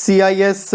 CIS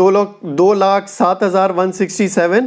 2,07,167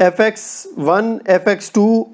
FX1 FX2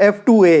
F2A.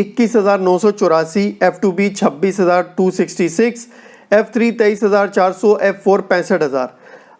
21,984، F2B 26,266، F3 23,400، F4 65,000.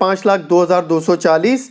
5,02,240،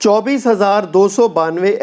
24,292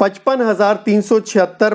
55,376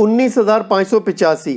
19,585.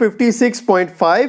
56.5.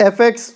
FX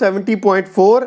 70.4،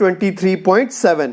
23.7.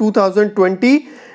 2020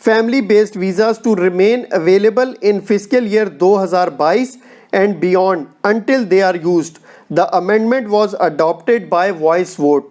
family based visas to remain available in fiscal year 2022 and beyond until they are used. The amendment was adopted by voice vote.